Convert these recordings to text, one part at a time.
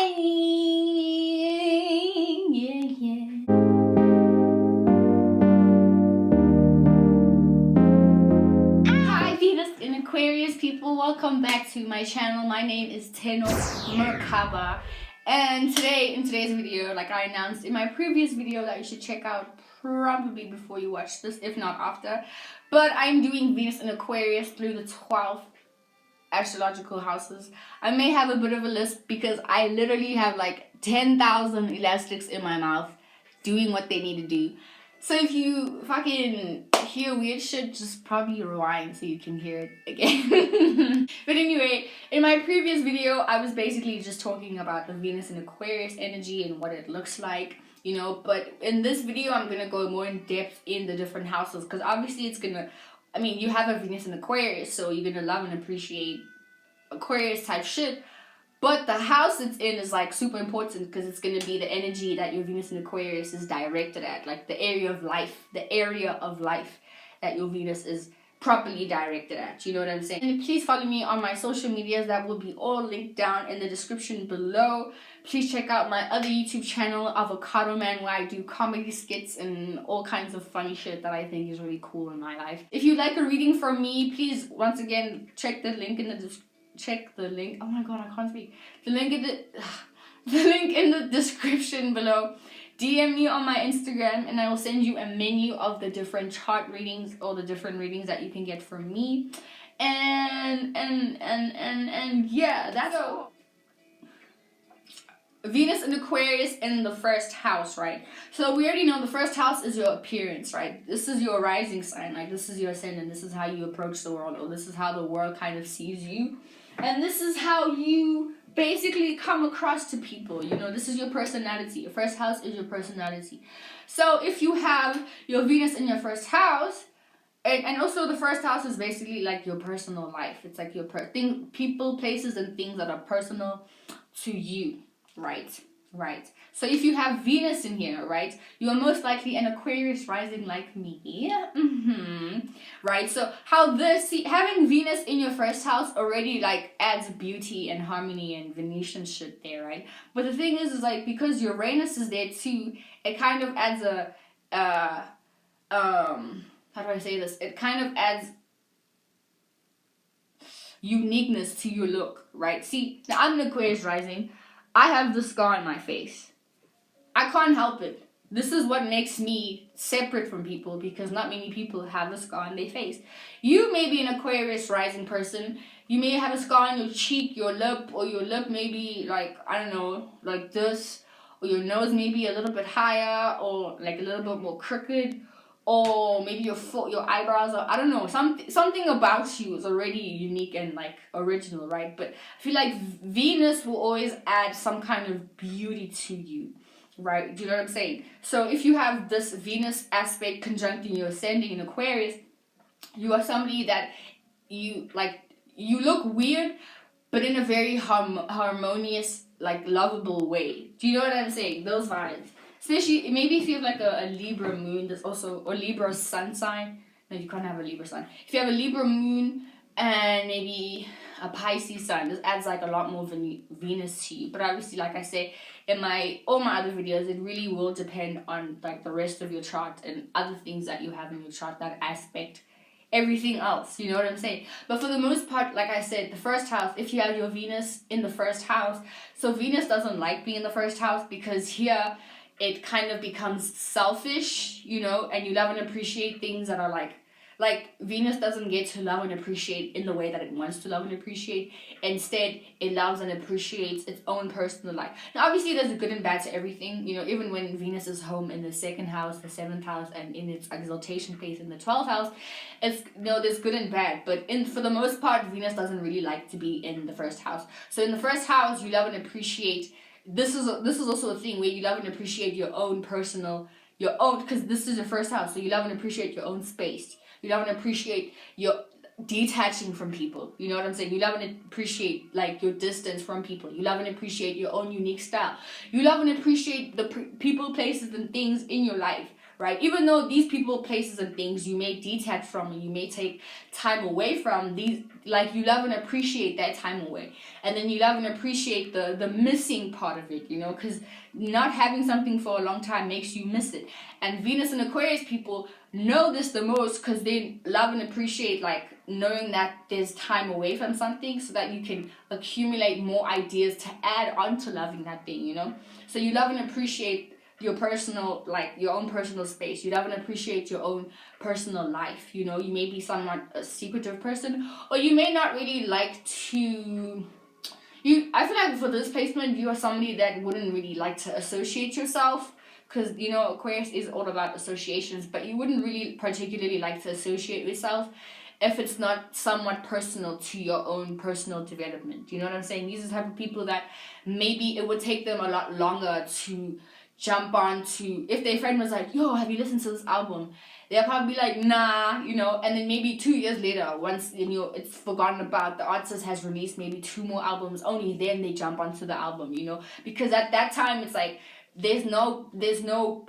Hi! Yeah. Hi Venus in Aquarius people, welcome back to my channel. My name is Teno Merkaba, and in today's video, like I announced in my previous video that you should check out probably before you watch this, if not after, but I'm doing Venus in Aquarius through the 12 astrological houses. I may have a bit of a list because I literally have like 10,000 elastics in my mouth doing what they need to do. So if you fucking hear weird shit, just probably rewind so you can hear it again. But anyway, in my previous video, I was basically just talking about the Venus and Aquarius energy and what it looks like, you know, but in this video, I'm going to go more in depth in the different houses because obviously you have a Venus in Aquarius, so you're going to love and appreciate Aquarius type shit. But the house it's in is like super important because it's going to be the energy that your Venus in Aquarius is directed at, like the area of life that your Venus is properly directed at. You know what I'm saying? And please follow me on my social medias. That will be all linked down in the description below. Please check out my other YouTube channel, Avocado Man, where I do comedy skits and all kinds of funny shit that I think is really cool in my life. If you like a reading from me, please once again check the link in the oh my god, I can't speak. The link in the description below. DM me on my Instagram and I will send you a menu of the different chart readings or the different readings that you can get from me. And yeah, that's all. Venus in Aquarius in the first house, right? So we already know the first house is your appearance, right? This is your rising sign, like this is your ascendant, this is how you approach the world, or this is how the world kind of sees you. And this is how you basically come across to people, you know, this is your personality. Your first house is your personality. So if you have your Venus in your first house, and also the first house is basically like your personal life. It's like your people, places, and things that are personal to you. Right. So if you have Venus in here, right, you are most likely an Aquarius rising like me. Right. So having Venus in your first house already like adds beauty and harmony and Venetian shit there, right? But the thing is like because Uranus is there too, it kind of adds how do I say this? It kind of adds uniqueness to your look, right? See, now I'm an Aquarius rising. I have the scar on my face. I can't help it. This is what makes me separate from people because not many people have a scar on their face. You may be an Aquarius rising person. You may have a scar on your cheek, your lip, or your lip may be like, I don't know, like this. Or your nose may be a little bit higher or like a little bit more crooked. Or maybe your eyebrows are, I don't know, something about you is already unique and like original, right? But I feel like Venus will always add some kind of beauty to you, right? Do you know what I'm saying? So if you have this Venus aspect conjuncting your ascending in Aquarius, you are somebody that you look weird, but in a very harmonious, like lovable way. Do you know what I'm saying? Those vibes. Especially, maybe if you have like a Libra moon, there's also, or Libra sun sign. No, you can't have a Libra sun. If you have a Libra moon and maybe a Pisces sun, this adds like a lot more Venus to you. But obviously, like I say, in all my other videos, it really will depend on like the rest of your chart and other things that you have in your chart that aspect everything else, you know what I'm saying? But for the most part, like I said, the first house, if you have your Venus in the first house, so Venus doesn't like being in the first house because here it kind of becomes selfish, you know, and you love and appreciate things that are like Venus doesn't get to love and appreciate in the way that it wants to love and appreciate. Instead, it loves and appreciates its own personal life. Now, obviously, there's a good and bad to everything, you know, even when Venus is home in the second house, the 7th house, and in its exaltation phase in the 12th house, it's, you know, there's good and bad. But for the most part, Venus doesn't really like to be in the first house. So in the first house, you love and appreciate. This is also a thing where you love and appreciate because this is your first house, so you love and appreciate your own space. You love and appreciate your detaching from people. You know what I'm saying? You love and appreciate like your distance from people. You love and appreciate your own unique style. You love and appreciate the people, places, and things in your life, right? Even though these people, places, and things you may detach from, and you may take time away from, these, like, you love and appreciate that time away. And then you love and appreciate the missing part of it, you know, because not having something for a long time makes you miss it. And Venus and Aquarius people know this the most because they love and appreciate, like, knowing that there's time away from something so that you can accumulate more ideas to add on to loving that thing, you know? So you love and appreciate your personal, like, your own personal space. You love and appreciate your own personal life, you know? You may be somewhat a secretive person, or you may not really like to... I feel like for this placement, you are somebody that wouldn't really like to associate yourself, because, you know, Aquarius is all about associations, but you wouldn't really particularly like to associate yourself if it's not somewhat personal to your own personal development. You know what I'm saying? These are the type of people that maybe it would take them a lot longer to jump on to, if their friend was like, yo, have you listened to this album? They'll probably be like, nah, you know, and then maybe 2 years later, once, you know, it's forgotten about, the artist has released maybe 2 more albums, only then they jump onto the album, you know, because at that time it's like, there's no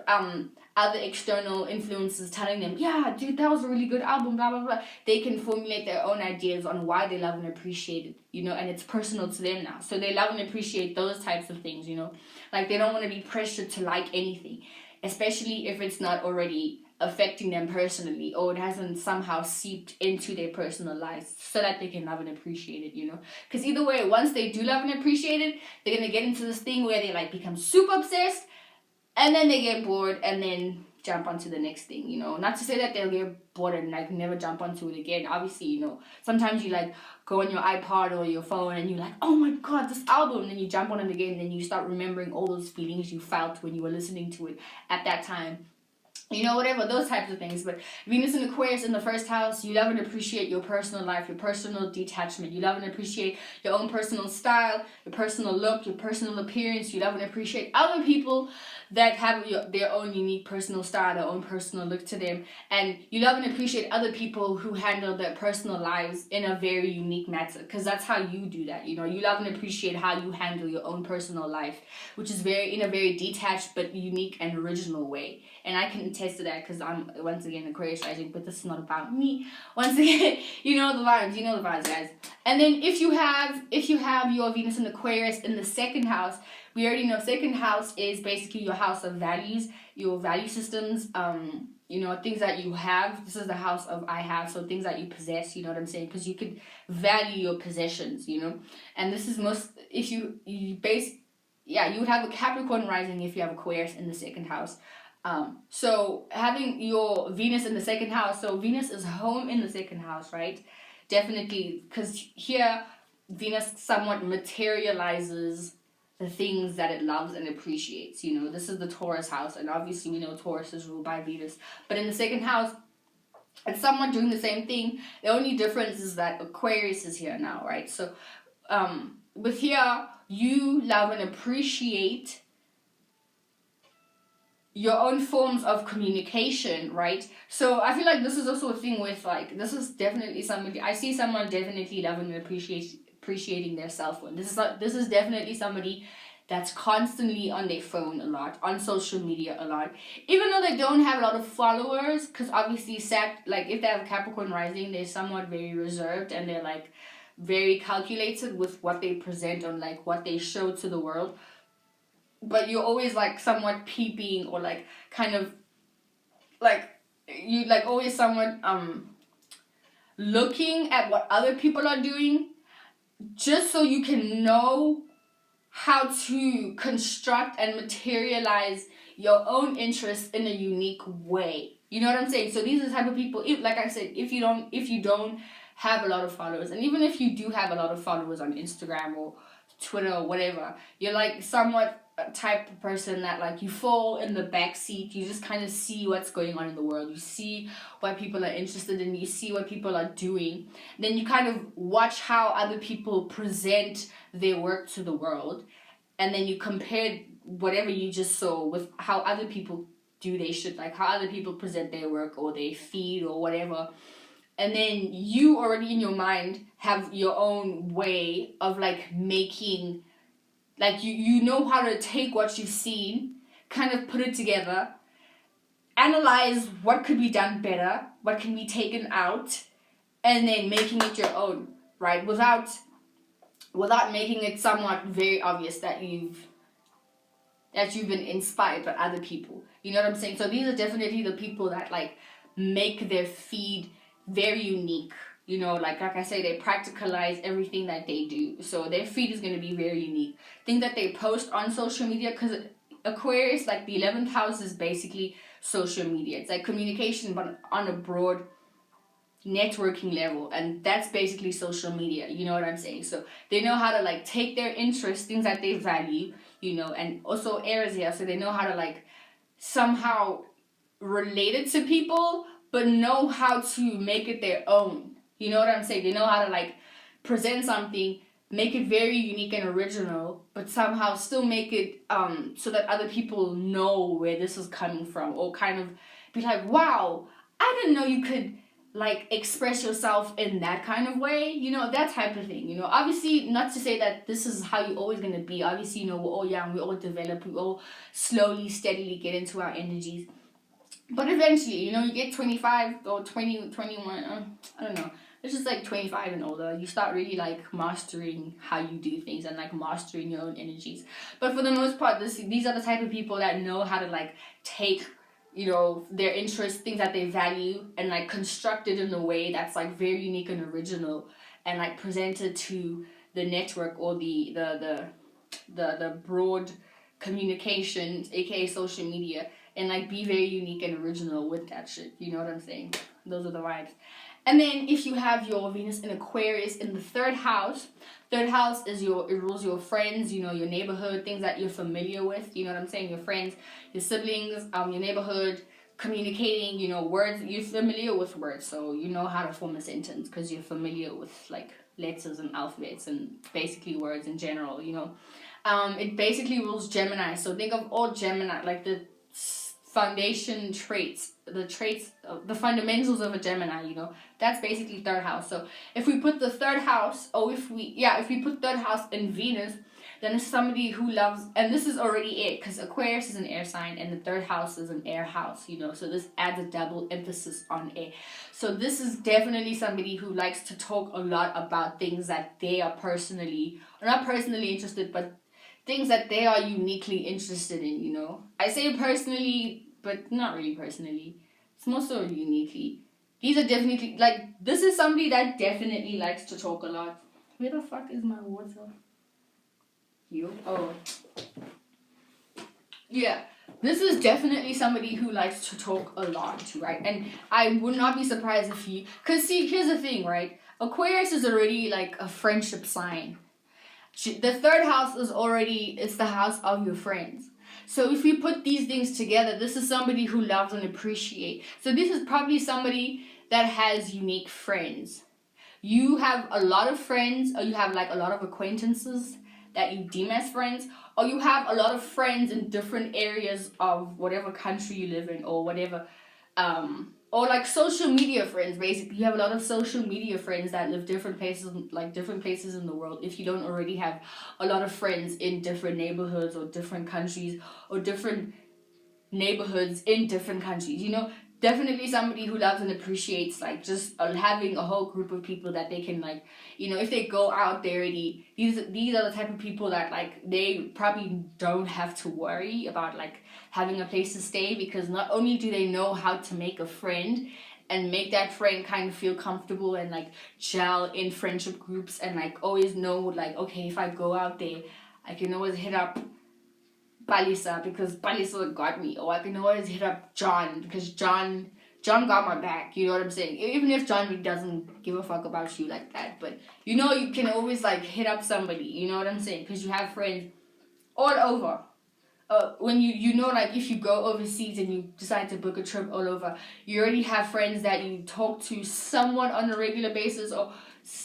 other external influences telling them, yeah, dude, that was a really good album, blah, blah, blah. They can formulate their own ideas on why they love and appreciate it, you know, and it's personal to them now. So they love and appreciate those types of things, you know, like they don't want to be pressured to like anything, especially if it's not already affecting them personally, or it hasn't somehow seeped into their personal lives, so that they can love and appreciate it, you know, because either way, once they do love and appreciate it, they're going to get into this thing where they like become super obsessed, and then they get bored and then jump onto the next thing, you know. Not to say that they'll get bored and like never jump onto it again. Obviously, you know, sometimes you like go on your iPod or your phone and you're like, oh my god, this album, and then you jump on it again, and then you start remembering all those feelings you felt when you were listening to it at that time. You know, whatever, those types of things. But Venus and Aquarius in the first house, you love and appreciate your personal life, your personal detachment. You love and appreciate your own personal style, your personal look, your personal appearance. You love and appreciate other people that have their own unique personal style, their own personal look to them. And you love and appreciate other people who handle their personal lives in a very unique manner, because that's how you do that. You know, you love and appreciate how you handle your own personal life, which is in a very detached but unique and original way. And I can attest to that because I'm, once again, Aquarius rising, but this is not about me. Once again, you know the vibes, guys. And then if you have your Venus and Aquarius in the second house, we already know second house is basically your house of values, your value systems, you know, things that you have. This is the house of I have, so things that you possess, you know what I'm saying? Because you could value your possessions, you know. And this is most, if you would have a Capricorn rising if you have Aquarius in the second house. So having your Venus in the second house, so Venus is home in the second house, right? Definitely, because here Venus somewhat materializes the things that it loves and appreciates, you know. This is the Taurus house, and obviously we know Taurus is ruled by Venus. But in the second house, it's somewhat doing the same thing. The only difference is that Aquarius is here now, right? So with here, you love and appreciate your own forms of communication, right? So I feel like this is also a thing with, like, this is definitely somebody, I see someone definitely loving and appreciating their cell phone. This is definitely somebody that's constantly on their phone a lot, on social media a lot, even though they don't have a lot of followers, because obviously like if they have Capricorn rising, they're somewhat very reserved, and they're like very calculated with what they present on, like what they show to the world. But you're always like somewhat peeping, or like kind of like you like always somewhat looking at what other people are doing, just so you can know how to construct and materialize your own interests in a unique way. You know what I'm saying? So these are the type of people, if, like I said, if you don't have a lot of followers, and even if you do have a lot of followers on Instagram or Twitter or whatever, you're like somewhat a type of person that like you fall in the back seat. You just kind of see what's going on in the world. You see what people are interested in. You see what people are doing. Then you kind of watch how other people present their work to the world, and then you compare whatever you just saw with how other people do their shit, like how other people present their work or their feed or whatever. And then you already in your mind have your own way of like making, like you know how to take what you've seen, kind of put it together, analyze what could be done better, what can be taken out, and then making it your own, right? Without making it somewhat very obvious that you've been inspired by other people. You know what I'm saying? So these are definitely the people that like make their feed very unique. You know, like I say, they practicalize everything that they do. So their feed is going to be very unique. Things that they post on social media, because Aquarius, like the 11th house is basically social media. It's like communication, but on a broad networking level, and that's basically social media. You know what I'm saying? So they know how to like take their interests, things that they value, you know, and also Aries here, so they know how to like somehow relate it to people, but know how to make it their own. You know what I'm saying? They know how to like present something, make it very unique and original, but somehow still make it so that other people know where this is coming from, or kind of be like, wow, I didn't know you could like express yourself in that kind of way, you know, that type of thing. You know, obviously not to say that this is how you're always going to be. Obviously, you know, we're all young, we all develop, we all slowly steadily get into our energies, but eventually, you know, you get 25 or 20, 21, I don't know, it's just like 25 and older, you start really like mastering how you do things and like mastering your own energies. But for the most part, these are the type of people that know how to like take, you know, their interests, things that they value, and like construct it in a way that's like very unique and original, and like presented to the network or the broad communications, aka social media, and like be very unique and original with that shit. You know what I'm saying? Those are the vibes. And then if you have your Venus in Aquarius in the third house is it rules your friends, you know, your neighborhood, things that you're familiar with, you know what I'm saying, your friends, your siblings, your neighborhood, communicating, you know, words, you're familiar with words, so you know how to form a sentence because you're familiar with like letters and alphabets and basically words in general, you know. It basically rules Gemini, so think of all Gemini, like the foundation traits, the fundamentals of a Gemini, you know, that's basically third house. So if we put the third house, if we put third house in Venus, then it's somebody who loves, and this is already it, because Aquarius is an air sign and the third house is an air house, you know, so this adds a double emphasis on air. So this is definitely somebody who likes to talk a lot about things that they are not personally interested, but things that they are uniquely interested in, you know. I say personally, but not really personally. It's more so uniquely. These are definitely, like, this is somebody that definitely likes to talk a lot. Where the fuck is my water? You? Oh. Yeah. This is definitely somebody who likes to talk a lot, right? And I would not be surprised if because see, here's the thing, right? Aquarius is already like a friendship sign. The third house it's the house of your friends. So if we put these things together, this is somebody who loves and appreciates. So this is probably somebody that has unique friends. You have a lot of friends, or you have like a lot of acquaintances that you deem as friends, or you have a lot of friends in different areas of whatever country you live in, or whatever, or like social media friends. Basically, you have a lot of social media friends that live different places in the world, if you don't already have a lot of friends in different neighborhoods or different countries, or different neighborhoods in different countries, you know. Definitely somebody who loves and appreciates like just having a whole group of people that they can, like, you know, if they go out there, these are the type of people that like they probably don't have to worry about like having a place to stay, because not only do they know how to make a friend and make that friend kind of feel comfortable and like gel in friendship groups, and like always know like, okay, if I go out there I can always hit up Palisa because Palisa got me, or I can always hit up John because John got my back, you know what I'm saying? Even if John really doesn't give a fuck about you like that, but you know, you can always like hit up somebody, you know what I'm saying? Because you have friends all over. When you know, like if you go overseas and you decide to book a trip all over, you already have friends that you talk to somewhat on a regular basis, or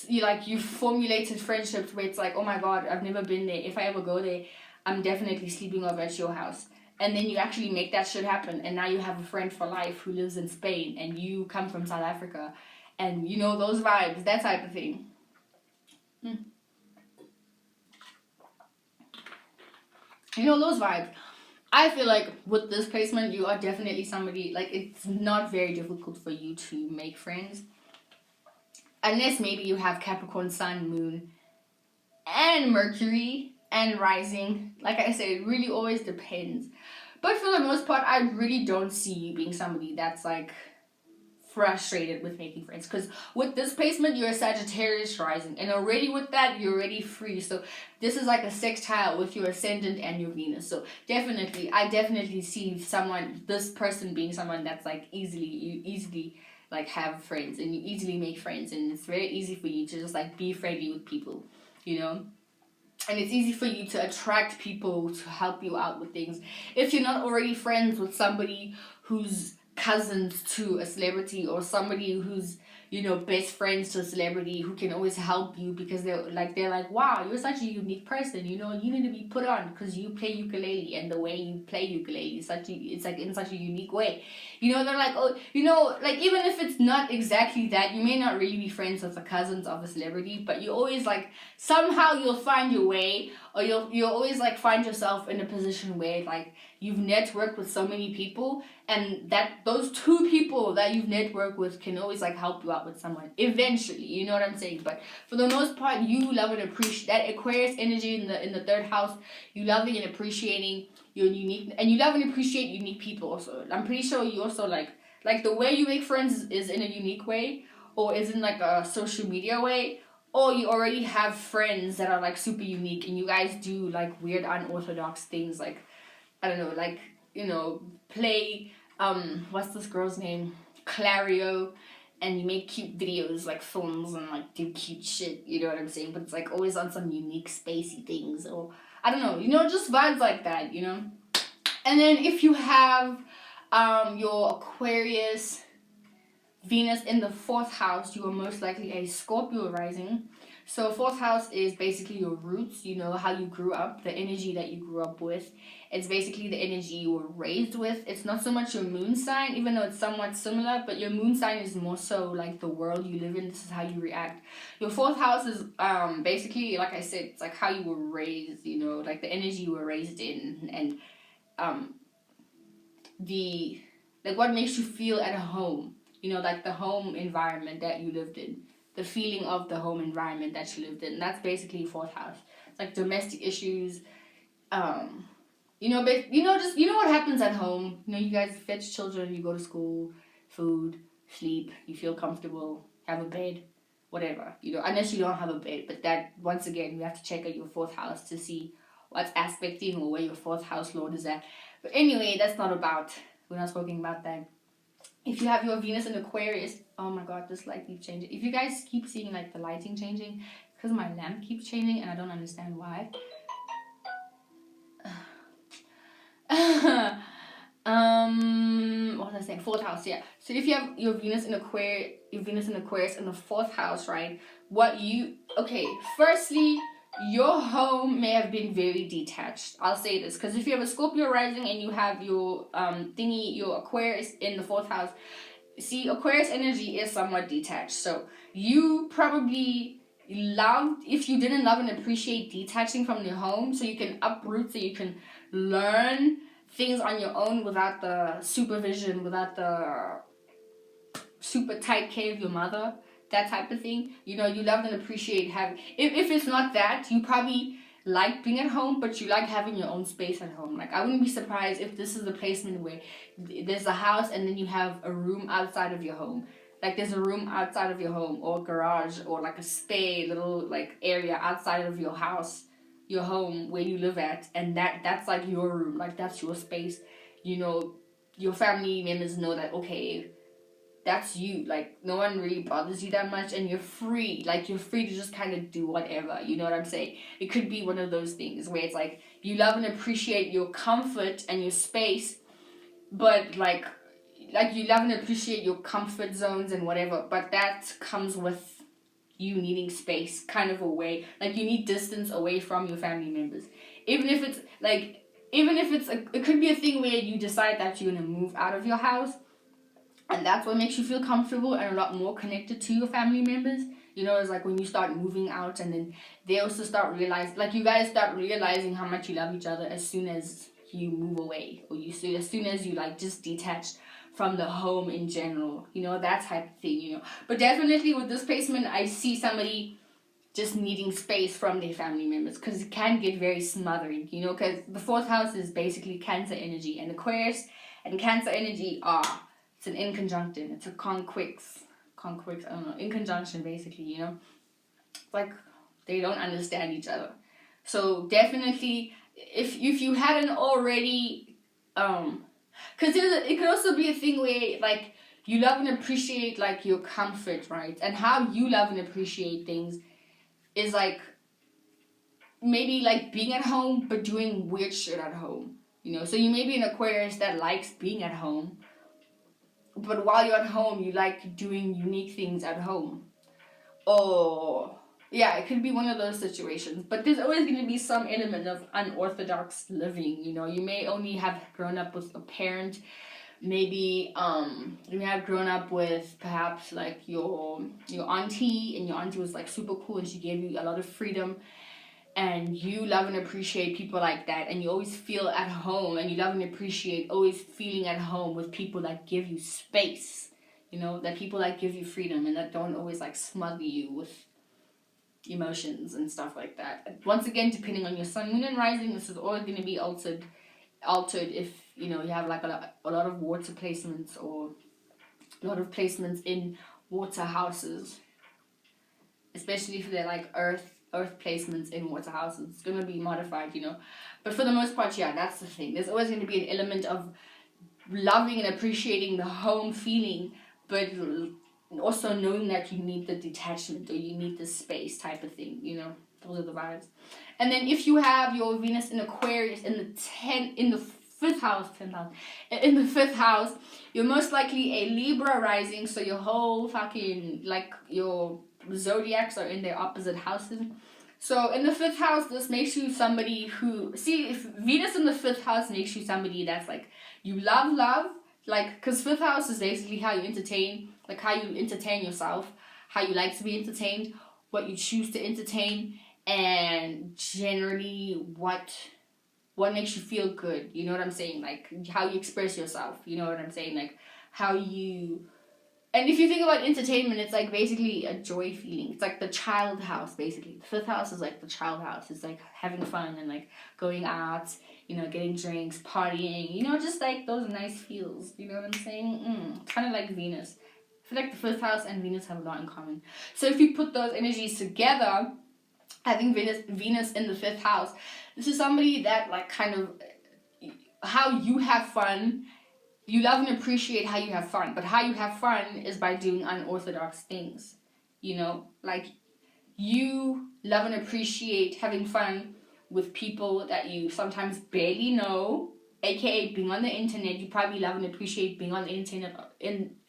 you formulated friendships where it's like, oh my god, I've never been there. If I ever go there, I'm definitely sleeping over at your house. And then you actually make that shit happen, and now you have a friend for life who lives in Spain, and you come from South Africa, and you know those vibes, that type of thing. You know those vibes. I feel like with this placement, you are definitely somebody, like, it's not very difficult for you to make friends. Unless maybe you have Capricorn, Sun, Moon, and Mercury, and Rising. Like I said, it really always depends. But for the most part, I really don't see you being somebody that's, like, frustrated with making friends, because with this placement you're a Sagittarius rising, and already with that you're already free. So this is like a sextile with your ascendant and your Venus. So I definitely see this person being someone that's like you easily like have friends, and you easily make friends, and it's very easy for you to just like be friendly with people, you know. And it's easy for you to attract people to help you out with things. If you're not already friends with somebody who's cousins to a celebrity, or somebody who's, you know, best friends to a celebrity who can always help you, because they're like, wow, you're such a unique person, you know, you need to be put on because you play ukulele, and the way you play ukulele is it's like in such a unique way, you know. They're like, oh, you know, like, even if it's not exactly that, you may not really be friends with the cousins of a celebrity, but you always like somehow you'll find your way, or you'll always like find yourself in a position where like you've networked with so many people, and that those two people that you've networked with can always like help you out with someone eventually, you know what I'm saying. But for the most part, you love and appreciate that Aquarius energy in the third house. You loving and appreciating your unique, and you love and appreciate unique people also. I'm pretty sure you also like the way you make friends is in a unique way, or is in like a social media way, or you already have friends that are like super unique, and you guys do like weird unorthodox things, like, I don't know, like, you know, play, what's this girl's name? Clario, and you make cute videos, like films, and like do cute shit, you know what I'm saying? But it's like always on some unique spacey things, or I don't know, you know, just vibes like that, you know? And then if you have your Aquarius Venus in the 4th house, you are most likely a Scorpio rising. So 4th house is basically your roots, you know, how you grew up, the energy that you grew up with. It's basically the energy you were raised with. It's not so much your moon sign, even though it's somewhat similar, but your moon sign is more so like the world you live in. This is how you react. Your 4th house is basically, like I said, it's like how you were raised, you know, like the energy you were raised in, and the, like, what makes you feel at home, you know, like the home environment that you lived in, the feeling of the home environment that you lived in. That's basically 4th house. It's like domestic issues, you know, but you know, just, you know what happens at home. You know, you guys fetch children, you go to school, food, sleep, you feel comfortable, have a bed, whatever, you know, unless you don't have a bed. But that, once again, you have to check out your 4th house to see what's aspecting, or where your 4th house lord is at. But anyway, we're not talking about that. If you have your Venus in Aquarius, oh my god, this light keeps changing. If you guys keep seeing like the lighting changing, because my lamp keeps changing and I don't understand why. What was I saying? 4th house, yeah. So if you have your Venus in Aquarius in the 4th house, right? Firstly, your home may have been very detached. I'll say this, because if you have a Scorpio rising and you have your your Aquarius in the 4th house, see, Aquarius energy is somewhat detached. So you probably if you didn't love and appreciate detaching from your home, so you can uproot, so you can learn things on your own without the supervision, without the super tight care of your mother, that type of thing. You know, you love and appreciate having, if it's not that, you probably like being at home, but you like having your own space at home. Like, I wouldn't be surprised if this is a placement where there's a house and then you have a room outside of your home. Like, there's a room outside of your home, or a garage, or like a spare little like area outside of your house, your home, where you live at, and that's like your room, like that's your space. You know, your family members know that, okay, that's you, like no one really bothers you that much, and you're free to just kind of do whatever, you know what I'm saying? It could be one of those things where it's like you love and appreciate your comfort and your space, but like you love and appreciate your comfort zones and whatever, but that comes with you needing space, kind of a way, like you need distance away from your family members. Even if it's it could be a thing where you decide that you're gonna move out of your house, and that's what makes you feel comfortable and a lot more connected to your family members. You know, it's like when you start moving out, and then they also start realizing, like, you guys start realizing how much you love each other as soon as you move away, or as soon as you like just detach from the home in general, you know, that type of thing, you know. But definitely with this placement, I see somebody just needing space from their family members, because it can get very smothering, you know, because the fourth house is basically Cancer energy, and Aquarius and Cancer energy are, it's an inconjunction, it's a conquix, I don't know, in conjunction basically, you know. Like, they don't understand each other. So definitely, if you hadn't already, because it could also be a thing where like you love and appreciate like your comfort, right? And how you love and appreciate things is like maybe like being at home but doing weird shit at home, you know. So you may be an Aquarius that likes being at home, but while you're at home you like doing unique things at home. Or yeah, it could be one of those situations, but there's always going to be some element of unorthodox living, you know. You may only have grown up with a parent, maybe you may have grown up with perhaps like your auntie, and your auntie was like super cool and she gave you a lot of freedom, and you love and appreciate people like that, and you always feel at home, and you love and appreciate always feeling at home with people that give you space, you know, that people that give you freedom and that don't always like smother you with emotions and stuff like that. Once again, depending on your sun, moon, and rising, this is always going to be altered if, you know, you have like a lot of water placements, or a lot of placements in water houses, especially if they're like earth placements in water houses. It's going to be modified, you know. But for the most part, yeah, that's the thing. There's always going to be an element of loving and appreciating the home feeling, but also knowing that you need the detachment, or you need the space type of thing, you know. Those are the vibes. And then if you have your Venus in Aquarius in the fifth house, you're most likely a Libra rising, so your whole fucking, like, your zodiacs are in their opposite houses. So in the fifth house, this makes you somebody who, see, if Venus in the fifth house makes you somebody that's like, you love, like, because fifth house is basically how you entertain, like how you entertain yourself, how you like to be entertained, what you choose to entertain, and generally what makes you feel good, you know what I'm saying? Like, how you express yourself, you know what I'm saying? Like, how you... And if you think about entertainment, it's like basically a joy feeling. It's like the child house, basically. The fifth house is like the child house. It's like having fun and like going out, you know, getting drinks, partying, you know, just like those nice feels. You know what I'm saying? It's kind of like Venus. I feel like the fifth house and Venus have a lot in common. So if you put those energies together, having Venus in the fifth house, this is somebody that like kind of how you have fun. You love and appreciate how you have fun, but how you have fun is by doing unorthodox things, you know? Like, you love and appreciate having fun with people that you sometimes barely know, aka being on the internet. You probably love and appreciate being on the internet,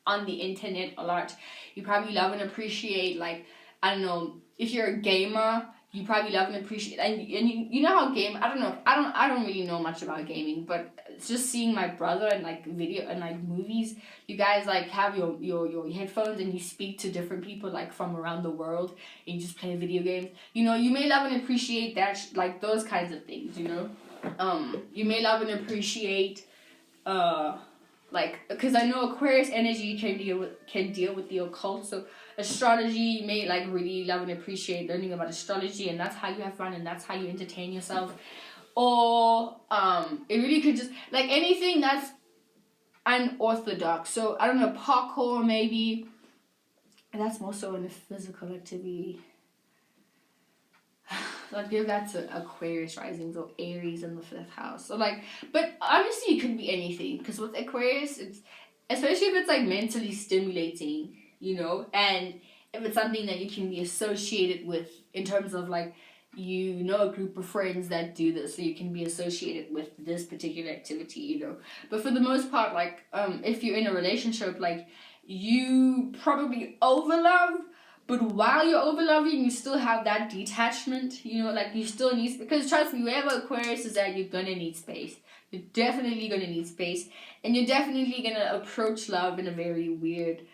on the internet a lot. You probably love and appreciate, like, I don't know, if you're a gamer, you probably love and appreciate, and you know how I don't really know much about gaming, but it's just seeing my brother and like video and like movies, you guys like have your headphones and you speak to different people like from around the world, and you just play video games. You know, you may love and appreciate that, like those kinds of things, you know. You may love and appreciate like, because I know Aquarius energy can deal with the occult, so astrology, you may like really love and appreciate learning about astrology, and that's how you have fun and that's how you entertain yourself. Or it really could just like anything that's unorthodox. So I don't know, parkour maybe, and that's more so in a physical activity. So I'd give that to Aquarius risings or Aries in the fifth house. So like, but honestly, it could be anything, because with Aquarius, it's especially if it's like mentally stimulating, you know, and if it's something that you can be associated with in terms of like, you know, a group of friends that do this, so you can be associated with this particular activity, you know. But for the most part, like, if you're in a relationship, like, you probably overlove, but while you're overloving, you still have that detachment, you know, like you still need, because trust me, wherever Aquarius is at, you're gonna need space. You're definitely gonna need space, and you're definitely gonna approach love in a very weird,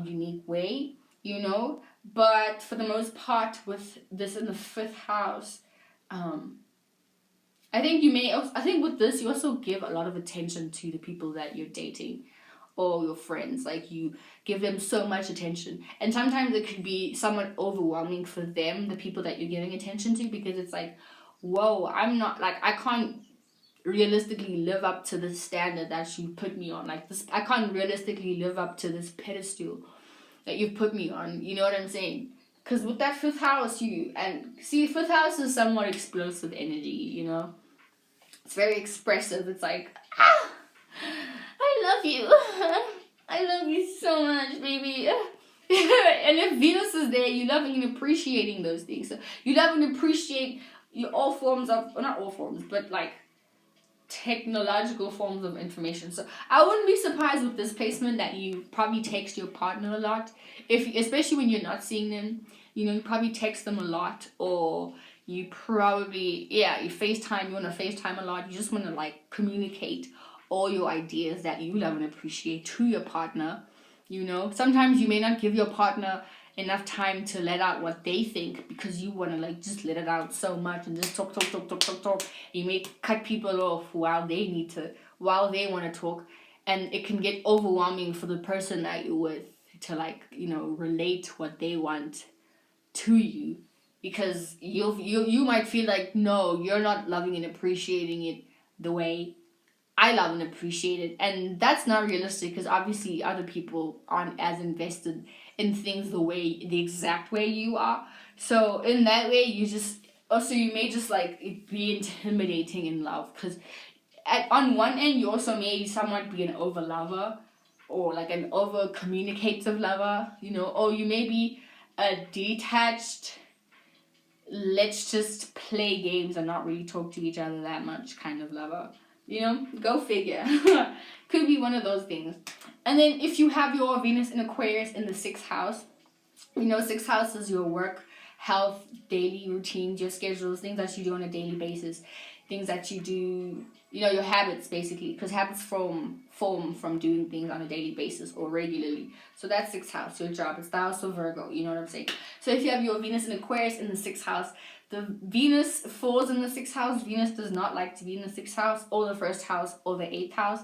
unique way, you know. But for the most part, with this in the fifth house, I think you may also, I think with this you also give a lot of attention to the people that you're dating or your friends. Like you give them so much attention, and sometimes it could be somewhat overwhelming for them, the people that you're giving attention to, because it's like, whoa, I'm not like, I can't realistically live up to the standard that you put me on. Like this, I can't realistically live up to this pedestal that you've put me on. You know what I'm saying? Because with that fifth house, fifth house is somewhat explosive energy, you know? It's very expressive. It's like, I love you. I love you so much, baby. And if Venus is there, you love and appreciating those things. So you love and appreciate all forms of, well, not all forms, but like technological forms of information. So I wouldn't be surprised with this placement that you probably text your partner a lot, especially when you're not seeing them. You probably text them a lot, or you probably you FaceTime. You want to FaceTime a lot. You just want to like communicate all your ideas that you love and appreciate to your partner. Sometimes you may not give your partner enough time to let out what they think, because you want to like just let it out so much and just talk. You may cut people off while they want to talk, and it can get overwhelming for the person that you're with to like relate what they want to you, because you might feel like, no, you're not loving and appreciating it the way I love and appreciate it. And that's not realistic, because obviously other people aren't as invested in things the exact way you are. So in that way, you may just like be intimidating in love, because on one end you also may somewhat be an over lover, or like an over communicative lover, or you may be a detached, let's just play games and not really talk to each other that much kind of lover. Go figure. Could be one of those things. And then if you have your Venus in Aquarius in the 6th house, 6th house is your work, health, daily routines, your schedules, things that you do on a daily basis, things that you do, your habits basically, because habits form from doing things on a daily basis or regularly. So that's 6th house, your job. It's the house of Virgo, you know what I'm saying? So if you have your Venus in Aquarius in the 6th house, the Venus falls in the 6th house. Venus does not like to be in the 6th house or the 1st house or the 8th house.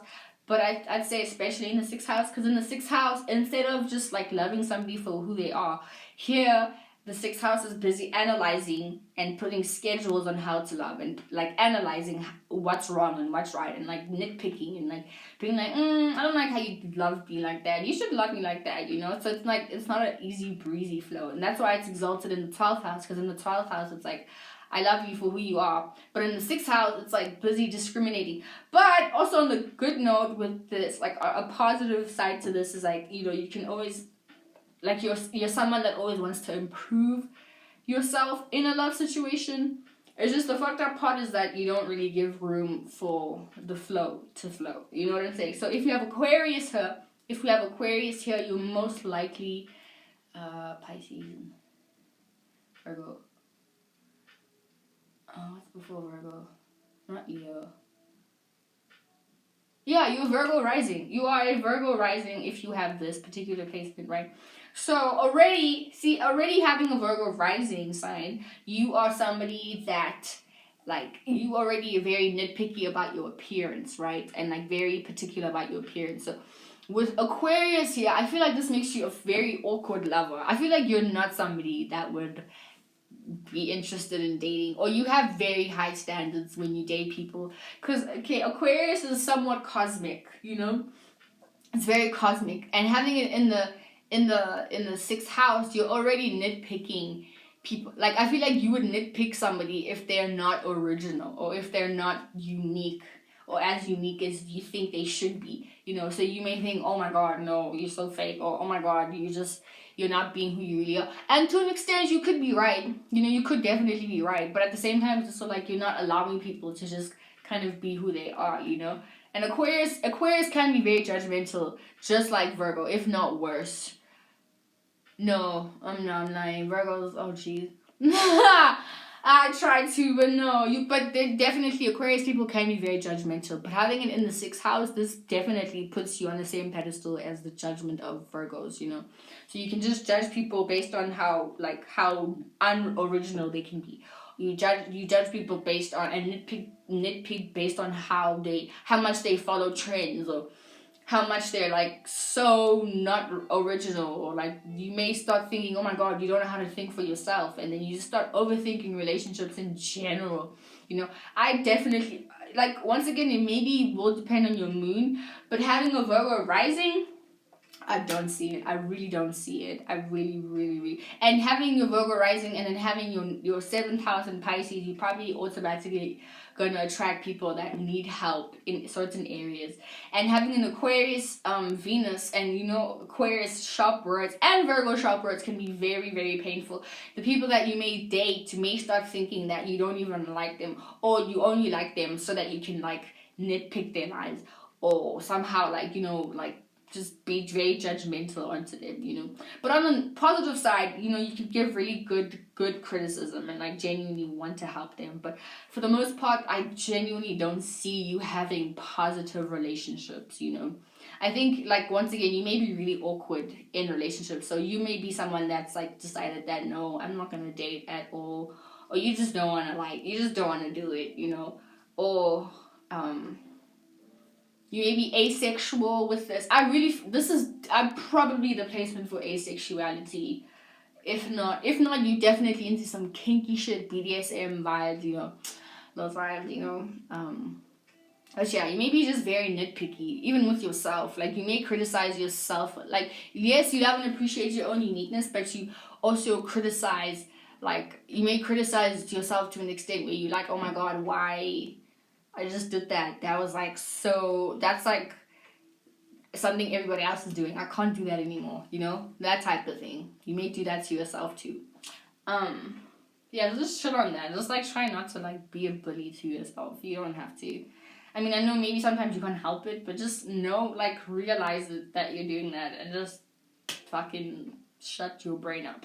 But I'd say especially in the 6th house, because in the 6th house, instead of just like loving somebody for who they are, here the 6th house is busy analyzing and putting schedules on how to love, and like analyzing what's wrong and what's right, and like nitpicking and like being like, I don't like how you love me like that. You should love me like that, So it's like, it's not an easy breezy flow, and that's why it's exalted in the 12th house, because in the 12th house it's like, I love you for who you are. But in the 6th house, it's like busy discriminating. But also on the good note with this, like a positive side to this is like, you can always, like you're someone that always wants to improve yourself in a love situation. It's just the fucked up part is that you don't really give room for the flow to flow. You know what I'm saying? So if you have Aquarius here, you're most likely Pisces, Virgo. Oh, what's before Virgo? Not Leo. Yeah, you're Virgo rising. You are a Virgo rising if you have this particular placement, right? So already having a Virgo rising sign, you are somebody that, like, you already are very nitpicky about your appearance, right? And like very particular about your appearance. So with Aquarius here, I feel like this makes you a very awkward lover. I feel like you're not somebody that would be interested in dating, or you have very high standards when you date people, because Aquarius is somewhat cosmic, it's very cosmic, and having it in the 6th house, you're already nitpicking people. Like, I feel like you would nitpick somebody if they're not original, or if they're not unique, or as unique as you think they should be, so you may think, oh my god, no, you're so fake, or oh my god, you're not being who you really are. And to an extent, you could be right. You could definitely be right. But at the same time, it's also like you're not allowing people to just kind of be who they are, And Aquarius can be very judgmental, just like Virgo, if not worse. No, I'm lying. Virgos, oh jeez. I tried to, but no. But definitely Aquarius people can be very judgmental. But having it in the 6th house, this definitely puts you on the same pedestal as the judgment of Virgos, So you can just judge people based on how unoriginal they can be. You judge people based on, and nitpick based on how much they follow trends, or how much they're like so not original, or like you may start thinking, oh my god, you don't know how to think for yourself, and then you just start overthinking relationships in general. I definitely, like, once again, it maybe will depend on your moon, but having a Virgo rising, I don't see it. I really don't see it. I really, really, really. And having your Virgo rising and then having your 7th house in Pisces, you probably automatically going to attract people that need help in certain areas. And having an Aquarius Venus, and Aquarius sharp words and Virgo sharp words can be very, very painful. The people that you may date may start thinking that you don't even like them, or you only like them so that you can like nitpick their lives, or somehow just be very judgmental onto them, But on the positive side, you can give really good criticism and like genuinely want to help them. But for the most part, I genuinely don't see you having positive relationships, I think, like, once again, you may be really awkward in relationships. So you may be someone that's like decided that, no, I'm not going to date at all. Or you just don't want to do it, Or, you may be asexual with this. I'm probably the placement for asexuality. If not, you definitely into some kinky shit, BDSM vibes, those vibes, But yeah, you may be just very nitpicky, even with yourself. Like, you may criticize yourself. Like, yes, you love and appreciate your own uniqueness, but you also criticize, like, you may criticize yourself to an extent where you're like, oh my god, why I just did that. That was like that's like something everybody else is doing. I can't do that anymore, That type of thing. You may do that to yourself too. Yeah, just chill on that. Just like try not to like be a bully to yourself. You don't have to. I mean, I know maybe sometimes you can't help it, but just realize that you're doing that and just fucking shut your brain up,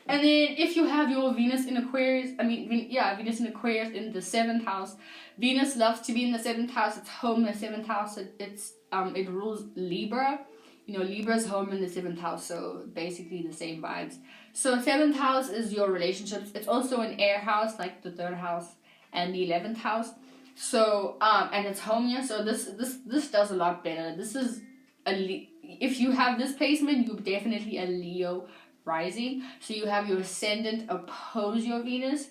And then if you have your Venus in Aquarius, Venus in Aquarius in the 7th house. Venus loves to be in the 7th house. It's home in the 7th house. It rules Libra. Libra's home in the 7th house, so basically the same vibes. So 7th house is your relationships. It's also an air house, like the 3rd house and the 11th house. So and it's home here. So this does a lot better. This is if you have this placement, you're definitely a Leo rising. So you have your ascendant oppose your Venus.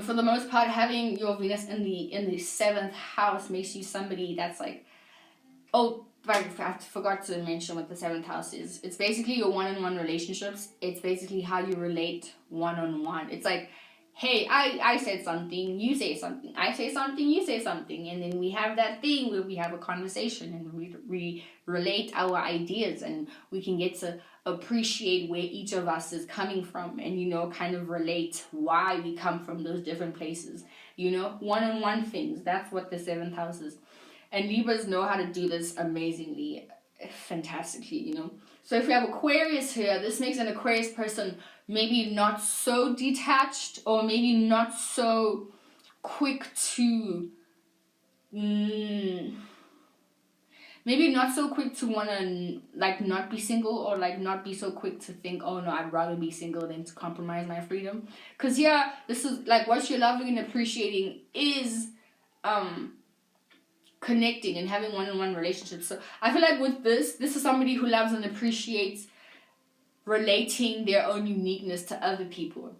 For the most part, having your Venus in the 7th house makes you somebody that's like, oh, I forgot to mention what the 7th house is. It's basically your one-on-one relationships. It's basically how you relate one-on-one. It's like, hey, I said something, you say something, I say something, you say something, and then we have that thing where we have a conversation and we relate our ideas, and we can get to appreciate where each of us is coming from, and kind of relate why we come from those different places, one-on-one things. That's what the 7th house is, and Libras know how to do this amazingly, fantastically. So if you have Aquarius here, this makes an Aquarius person maybe not so detached, or maybe not so quick to maybe not so quick to want to not be single, or not be so quick to think, oh no, I'd rather be single than to compromise my freedom. Because this is what you're loving and appreciating is connecting and having one-on-one relationships. So I feel like with this is somebody who loves and appreciates relating their own uniqueness to other people,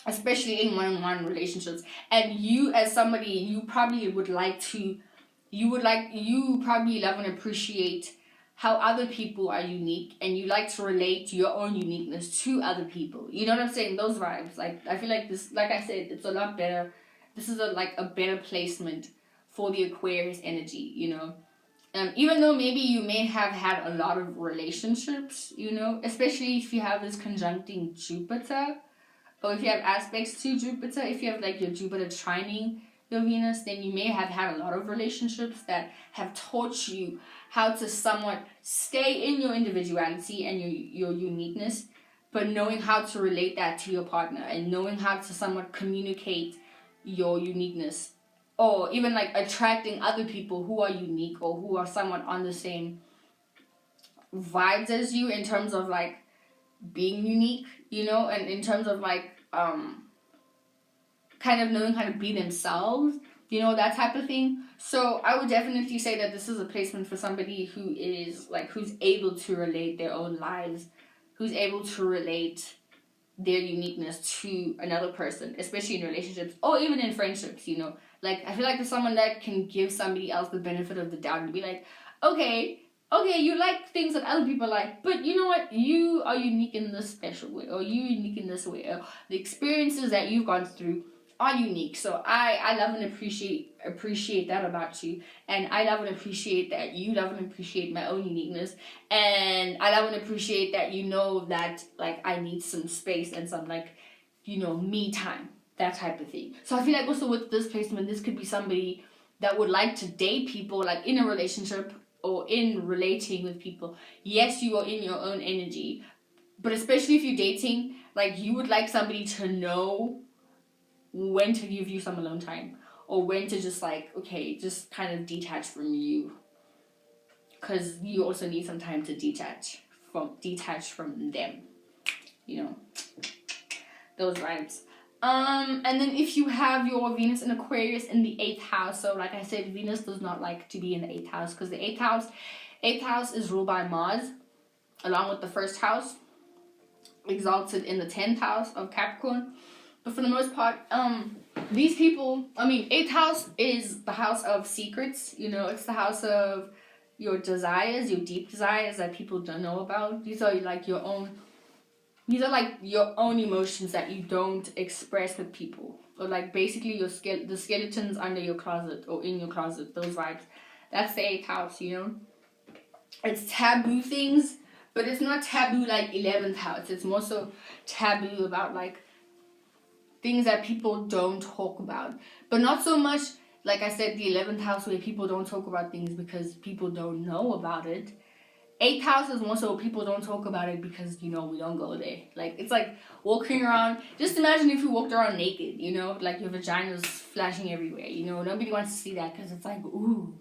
especially in one-on-one relationships. And you, as somebody, you probably love and appreciate how other people are unique, and you like to relate your own uniqueness to other people. You know what I'm saying? Those vibes. I feel like this, like I said, it's a lot better. This is a better placement for the Aquarius energy, even though maybe you may have had a lot of relationships, especially if you have this conjuncting Jupiter, or if you have aspects to Jupiter. If you have your Jupiter trining your Venus, then you may have had a lot of relationships that have taught you how to somewhat stay in your individuality and your uniqueness, but knowing how to relate that to your partner, and knowing how to somewhat communicate your uniqueness, or even attracting other people who are unique, or who are somewhat on the same vibes as you in terms of being unique, and in terms of kind of knowing how to be themselves, you know, that type of thing. So I would definitely say that this is a placement for somebody who is like, who's able to relate their own lives, who's able to relate their uniqueness to another person, especially in relationships or even in friendships, you know. Like, I feel like there's someone that can give somebody else the benefit of the doubt and be like, okay, you like things that other people like, but you know what? You are unique in this special way, or you're unique in this way, or the experiences that you've gone through are unique. So I love and appreciate that about you, and I love and appreciate that you love and appreciate my own uniqueness, and I love and appreciate that you know that like I need some space and some like, you know, me time, that type of thing. So I feel like also with this placement, this could be somebody that would like to date people like in a relationship or in relating with people. Yes, you are in your own energy, but especially if you're dating, like you would like somebody to know when to give you some alone time, or when to just like, okay, just kind of detach from you, because you also need some time to detach from them, you know, those vibes. And then if you have your Venus in Aquarius in the 8th house, so like I said, Venus does not like to be in the 8th house, because the 8th house is ruled by Mars, along with the 1st house, exalted in the 10th house of Capricorn. But for the most part, these people, 8th house is the house of secrets, you know, it's the house of your desires, your deep desires that people don't know about. These are like your own emotions that you don't express with people, or like basically the skeletons under your closet or in your closet, those vibes. That's the 8th house, you know. It's taboo things, but it's not taboo like 11th house. It's more so taboo about like things that people don't talk about, but not so much, like I said, the 11th house where people don't talk about things because people don't know about it. 8th house is more so people don't talk about it because, you know, we don't go there. Like, it's like walking around, just imagine if you walked around naked, you know, like your vagina's flashing everywhere, you know, nobody wants to see that because it's like, ooh,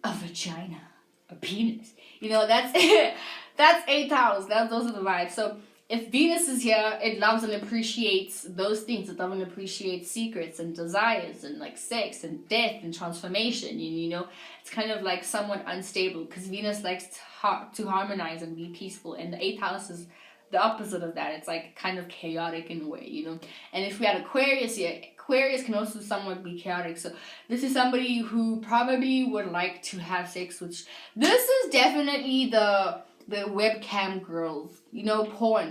a vagina, a penis, you know, that's 8th house, those are the vibes. So if Venus is here, it loves and appreciates those things. It loves and appreciates secrets and desires and like sex and death and transformation. And, you know, it's kind of like somewhat unstable because Venus likes to harmonize and be peaceful. And the 8th house is the opposite of that. It's like kind of chaotic in a way, you know. And if we had Aquarius here, Aquarius can also somewhat be chaotic. So this is somebody who probably would like to have sex, which this is definitely the webcam girls, you know, porn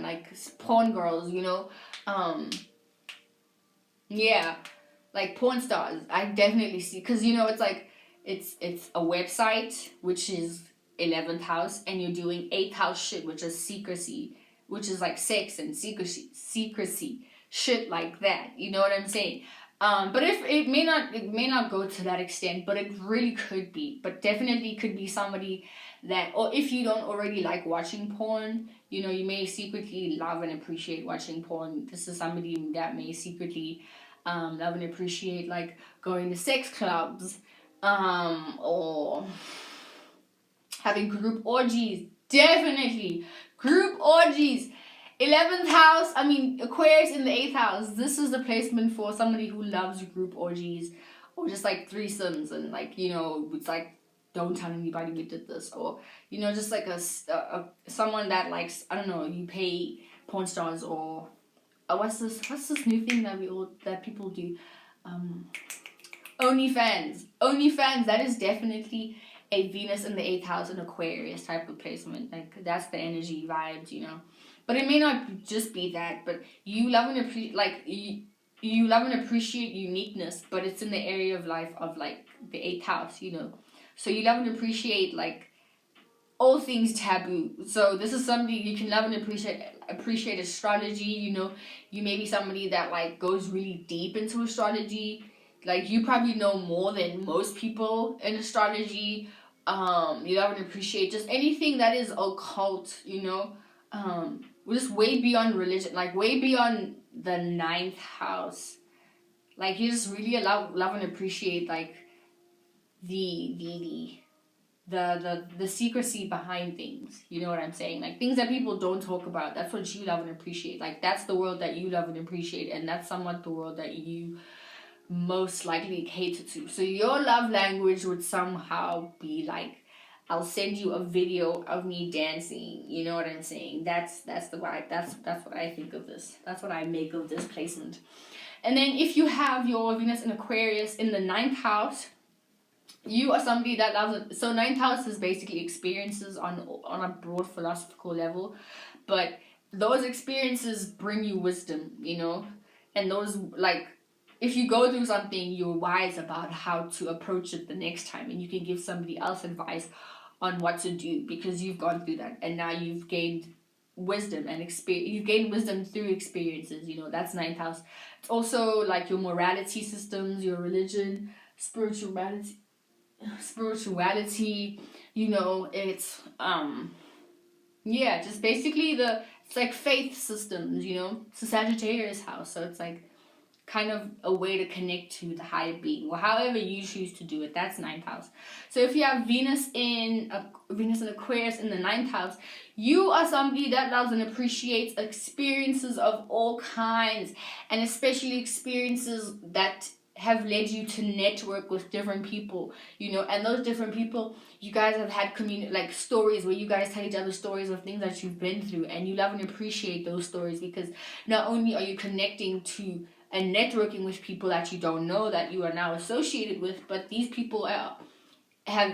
girls, you know, yeah, like porn stars. I definitely see, because, you know, it's like, it's a website, which is 11th house, and you're doing 8th house shit, which is secrecy, which is like sex and secrecy, shit like that, you know what I'm saying? But if it may not go to that extent, but it really could be, but definitely could be somebody that, or if you don't already like watching porn, you know, you may secretly love and appreciate watching porn. This is somebody that may secretly love and appreciate like going to sex clubs, or having group orgies. Definitely group orgies. 11th house, Aquarius in the 8th house. This is the placement for somebody who loves group orgies, or just like threesomes, and like, you know, it's like, don't tell anybody we did this, or, you know, just like a someone that likes, I don't know, you pay porn stars, or what's this new thing that people do, OnlyFans. That is definitely a Venus in the 8th house and Aquarius type of placement. Like, that's the energy vibes, you know. But it may not just be that, but you love and appreciate, like, you love and appreciate uniqueness, but it's in the area of life of like the 8th house, you know. So you love and appreciate like all things taboo. So this is somebody you can love and appreciate astrology, you know. You may be somebody that like goes really deep into astrology. Like, you probably know more than most people in astrology. You love and appreciate just anything that is occult, you know. Just way beyond religion, like way beyond the 9th house. Like, you just really love and appreciate like the the secrecy behind things. You know what I'm saying? Like things that people don't talk about. That's what you love and appreciate. Like that's the world that you love and appreciate, and that's somewhat the world that you most likely cater to. So your love language would somehow be like, I'll send you a video of me dancing. You know what I'm saying? That's the vibe. That's what I think of this. That's what I make of this placement. And then if you have your Venus in Aquarius in the 9th house, you are somebody that loves it. So 9th house is basically experiences on a broad philosophical level, but those experiences bring you wisdom, you know, and those, like, if you go through something, you're wise about how to approach it the next time, and you can give somebody else advice on what to do because you've gone through that, and now you've gained wisdom and experience. You've gained wisdom through experiences. You know, that's 9th house. It's also like your morality systems, your religion, spirituality. You know, it's yeah, just basically it's like faith systems. You know, it's a Sagittarius house, so it's like kind of a way to connect to the higher being, or however you choose to do it. That's 9th house. So if you have Venus in Aquarius in the 9th house, you are somebody that loves and appreciates experiences of all kinds, and especially experiences that have led you to network with different people, you know, and those different people, you guys have had like stories where you guys tell each other stories of things that you've been through, and you love and appreciate those stories because not only are you connecting to and networking with people that you don't know that you are now associated with, but these people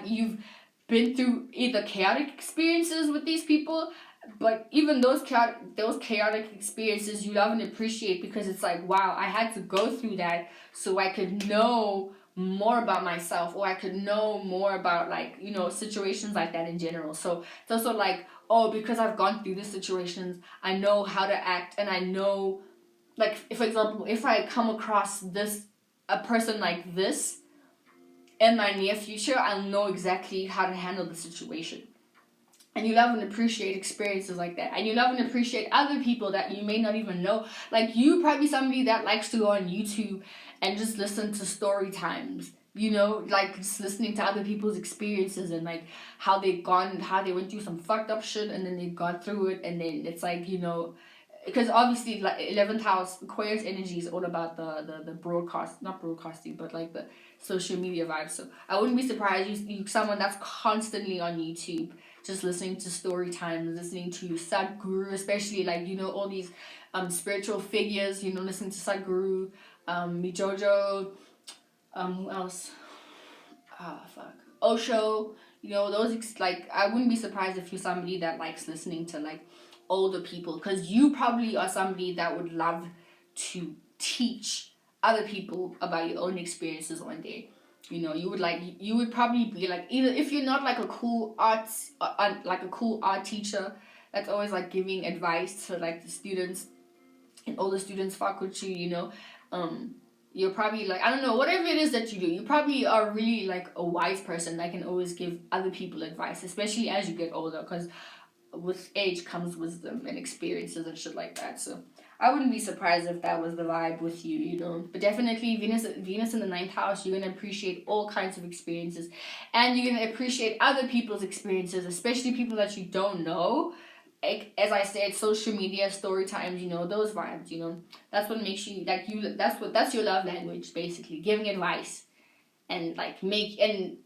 you've been through either chaotic experiences with these people, but even those chaotic experiences you love and appreciate because it's like, wow, I had to go through that so I could know more about myself, or I could know more about, like, you know, situations like that in general. So it's also like, oh, because I've gone through these situations, I know how to act, and I know, like, for example, if I come across a person like this in my near future, I'll know exactly how to handle the situation. And you love and appreciate experiences like that. And you love and appreciate other people that you may not even know. Like, you probably somebody that likes to go on YouTube and just listen to story times. You know, like just listening to other people's experiences and like how they went through some fucked up shit and then they got through it, and then it's like, you know, because obviously, like, 11th house Aquarius energy is all about the not broadcasting, but like the social media vibe. So I wouldn't be surprised you someone that's constantly on YouTube just listening to story times, listening to Sadhguru, especially, like, you know, all these spiritual figures, you know, listening to Sadhguru, Mijojo, who else? Osho, you know, like, I wouldn't be surprised if you're somebody that likes listening to, like, older people, because you probably are somebody that would love to teach other people about your own experiences one day. You know, you would probably be like, either if you're not like a cool art teacher that's always like giving advice to like the students, and all the students fuck with you, you know, you're probably like, I don't know, whatever it is that you do, you probably are really like a wise person that can always give other people advice, especially as you get older, because with age comes wisdom and experiences and shit like that. So I wouldn't be surprised if that was the vibe with you, you know. But definitely Venus in the 9th house, you're going to appreciate all kinds of experiences, and you're going to appreciate other people's experiences, especially people that you don't know. As I said, social media, story times, you know, those vibes, you know. That's what makes you, like, that's your love language, basically, giving advice. And like and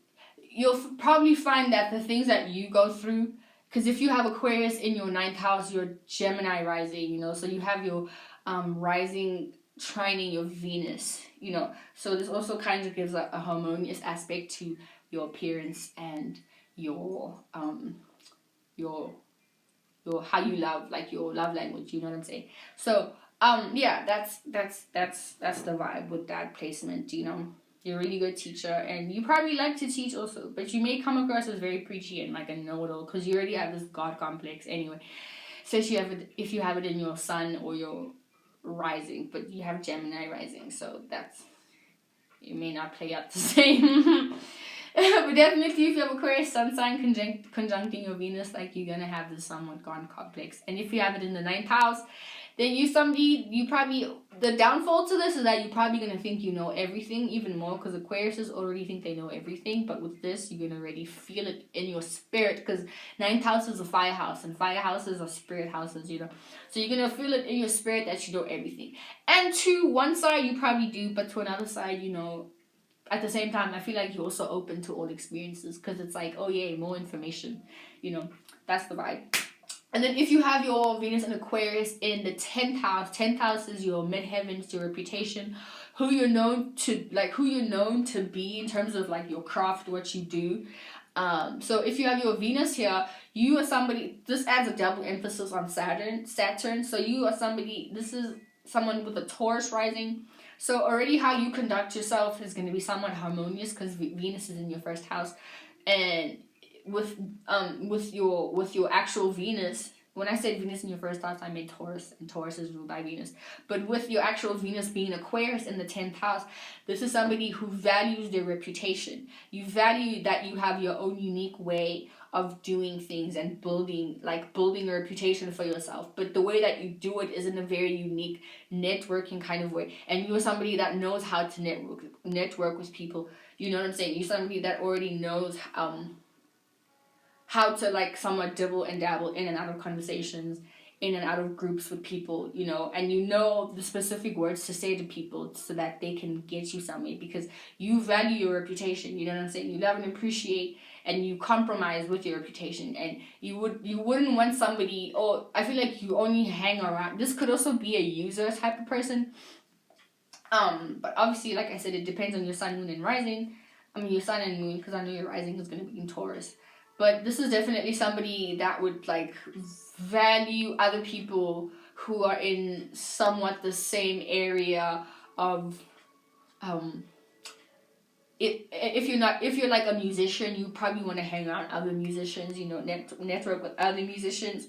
you'll probably find that the things that you go through, because if you have Aquarius in your 9th house, you're Gemini rising, you know, so you have your rising trining your Venus, you know, so this also kind of gives a harmonious aspect to your appearance and your how you love, like your love language, you know what I'm saying? So yeah, that's the vibe with that placement, you know. You're a really good teacher, and you probably like to teach also, but you may come across as very preachy and like a know-it-all, because you already have this God complex anyway. So if you have it in your sun or your rising, but you have Gemini rising, so it may not play out the same. But definitely, if you have Aquarius sun sign conjuncting your Venus, like, you're gonna have this somewhat gone complex. And if you have it in the 9th house, then you probably, the downfall to this is that you're probably gonna think you know everything even more, because Aquariuses already think they know everything. But with this, you're gonna already feel it in your spirit, because 9th house is a fire house, and fire houses are spirit houses, you know. So you're gonna feel it in your spirit that you know everything. And to one side, you probably do, but to another side, you know, at the same time, I feel like you're also open to all experiences, because it's like, oh yeah, more information, you know. That's the vibe. And then if you have your Venus and Aquarius in the 10th house is your midheavens, your reputation, who you're known to be in terms of like your craft, what you do. So if you have your Venus here, you are somebody, this adds a double emphasis on Saturn. So you are somebody, this is someone with a Taurus rising. So already how you conduct yourself is going to be somewhat harmonious, because Venus is in your 1st house. And with your actual Venus, when I said Venus in your 1st house, I meant Taurus, and Taurus is ruled by Venus. But with your actual Venus being Aquarius in the 10th house, this is somebody who values their reputation. You value that you have your own unique way of doing things and building a reputation for yourself. But the way that you do it is in a very unique networking kind of way. And you're somebody that knows how to network with people. You know what I'm saying? You're somebody that already knows how to like somewhat dibble and dabble in and out of conversations, in and out of groups with people, you know, and you know the specific words to say to people so that they can get you somewhere, because you value your reputation, you know what I'm saying? You love and appreciate, and you compromise with your reputation, and you wouldn't want somebody, or I feel like you only hang around. This could also be a user type of person. But obviously, like I said, it depends on your sun, moon, and rising. I mean, your sun and moon, because I know your rising is going to be in Taurus. But this is definitely somebody that would like value other people who are in somewhat the same area of if you're like a musician, you probably want to hang around other musicians, you know, network with other musicians.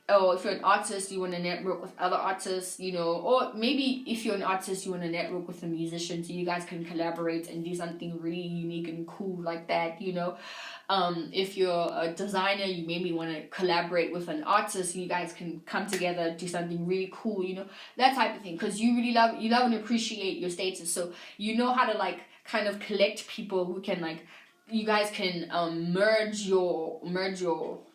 Or if you're an artist, you want to network with other artists, you know. Or maybe if you're an artist, you want to network with a musician, so you guys can collaborate and do something really unique and cool like that, you know. If you're a designer, you maybe want to collaborate with an artist, so you guys can come together, do something really cool, you know, that type of thing. Because you love and appreciate your status, so you know how to like kind of collect people who can like, you guys can merge your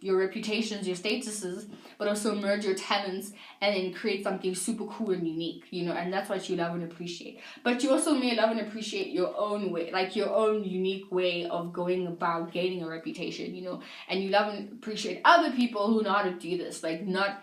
reputations, your statuses, but also merge your talents, and then create something super cool and unique, you know. And that's what you love and appreciate. But you also may love and appreciate your own way, like your own unique way of going about gaining a reputation, you know. And you love and appreciate other people who know how to do this, like not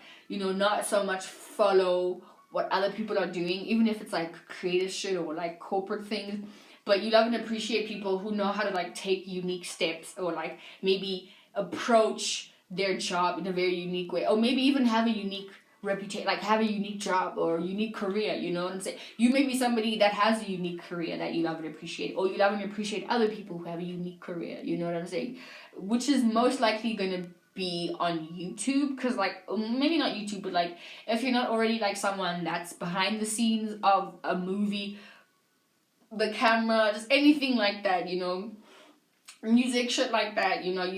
so much follow what other people are doing, even if it's like creative shit or like corporate things. But you love and appreciate people who know how to like take unique steps, or like maybe approach their job in a very unique way, or maybe even have a unique reputation, like have a unique job or a unique career, you know what I'm saying? You may be somebody that has a unique career that you love and appreciate, or you love and appreciate other people who have a unique career, you know what I'm saying? Which is most likely gonna be on YouTube, because like maybe not YouTube, but like if you're not already like someone that's behind the scenes of a movie, the camera, just anything like that, you know, music, shit like that, you know,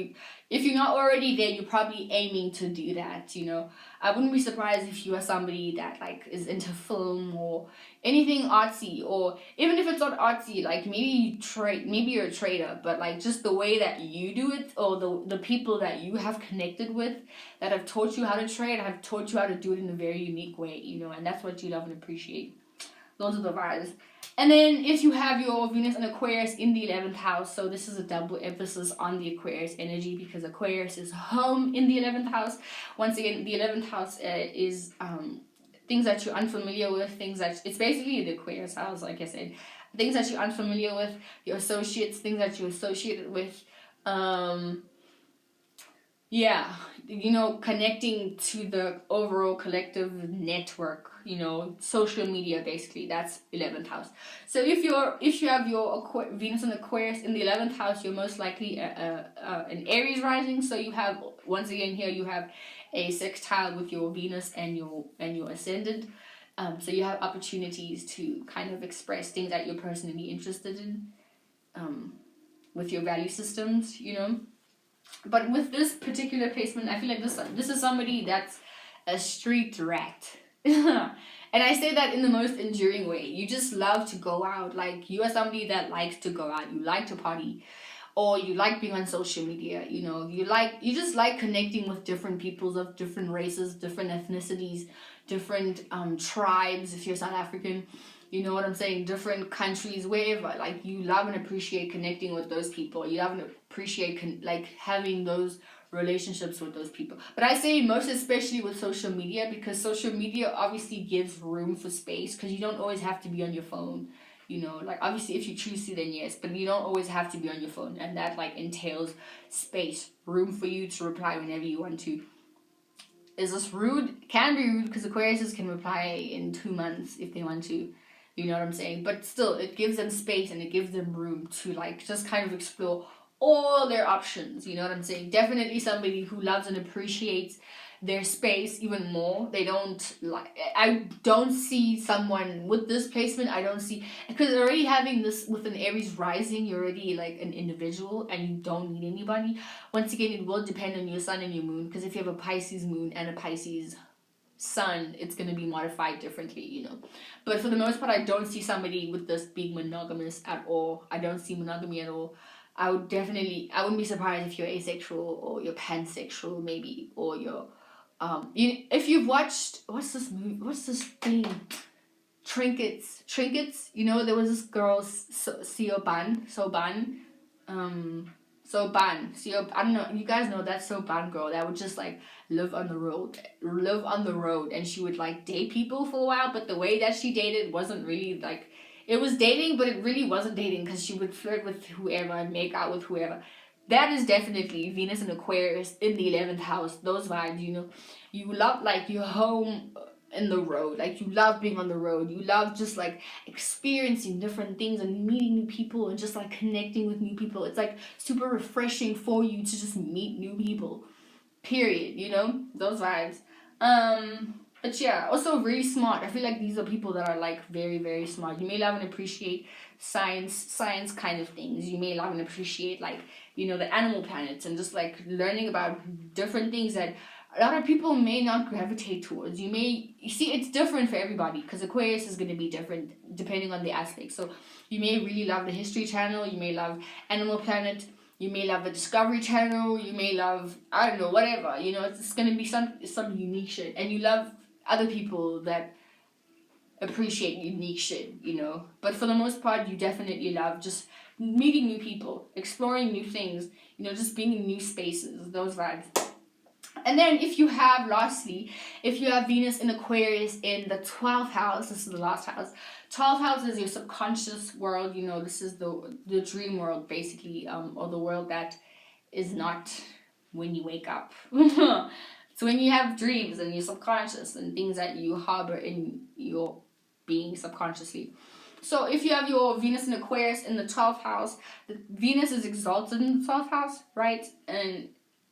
if you're not already there, you're probably aiming to do that, you know. I wouldn't be surprised if you are somebody that like is into film or anything artsy, or even if it's not artsy, like maybe you're a trader, but like just the way that you do it, or the people that you have connected with that have taught you how to trade, have taught you how to do it in a very unique way, you know, and that's what you love and appreciate. Those are the vibes. And then if you have your Venus and Aquarius in the 11th house, so this is a double emphasis on the Aquarius energy, because Aquarius is home in the 11th house. Once again, the 11th house is things that you're unfamiliar with, it's basically the Aquarius house, like I said. Things that you're unfamiliar with, your associates, things that you're associated with. Yeah, you know, connecting to the overall collective network, you know, social media, basically. That's 11th house. So if you have your Venus and Aquarius in the 11th house, you're most likely an Aries rising. So you have, once again here, you have a sextile with your Venus and your ascendant. So you have opportunities to kind of express things that you're personally interested in. with your value systems, you know. But with this particular placement, I feel like this is somebody that's a street rat. And I say that in the most enduring way. You just love to go out. Like, you are somebody that likes to go out. You like to party. Or you like being on social media, you know. You just like connecting with different peoples of different races, different ethnicities, different tribes if you're South African. You know what I'm saying? Different countries, wherever. Like, you love and appreciate connecting with those people. You love and appreciate like having those relationships with those people. But I say most especially with social media, because social media obviously gives room for space, because you don't always have to be on your phone. You know, like, obviously if you choose to, then yes, but you don't always have to be on your phone, and that like entails space, room for you to reply whenever you want to. Is this rude? Can be rude, because Aquariuses can reply in 2 months if they want to. You know what I'm saying? But still, it gives them space and it gives them room to like just kind of explore all their options. You know what I'm saying? Definitely somebody who loves and appreciates their space even more. They don't like. I don't see someone with this placement. I don't see, because already having this with an Aries rising, you're already like an individual and you don't need anybody. Once again, it will depend on your sun and your moon, because if you have a Pisces moon and a Pisces sun, it's going to be modified differently, you know. But for the most part, I don't see somebody with this being monogamous at all. I don't see monogamy at all. I wouldn't be surprised if you're asexual or you're pansexual maybe, or you're if you've watched, what's this thing, Trinkets, you know, there was this girl, Soban, I don't know, you guys know that Soban girl that would just like live on the road, and she would like date people for a while, but the way that she dated wasn't really like, it was dating, but it really wasn't dating, because she would flirt with whoever and make out with whoever. That is definitely Venus and Aquarius in the 11th house, those vibes, you know. You love like your home in the road, like you love being on the road, you love just like experiencing different things and meeting new people and just like connecting with new people. It's like super refreshing for you to just meet new people, period, you know, those vibes. But yeah, also really smart. I feel like these are people that are like very, very smart. You may love and appreciate science kind of things. You may love and appreciate like, you know, the animal planets and just like learning about different things that a lot of people may not gravitate towards. You see, it's different for everybody, because Aquarius is going to be different depending on the aspect. So you may really love the History Channel, you may love Animal Planet, you may love the Discovery Channel, you may love, I don't know, whatever. You know, it's going to be some unique shit. And you love other people that appreciate unique shit, you know. But for the most part, you definitely love just meeting new people, exploring new things, you know, just being in new spaces, those vibes. And then if you have Venus in Aquarius in the 12th house, this is the last house. 12th house is your subconscious world, you know, this is the dream world, basically, or the world that is not when you wake up. It's when you have dreams and your subconscious and things that you harbor in your being subconsciously. So if you have your Venus in Aquarius in the 12th house, Venus is exalted in the 12th house, right? And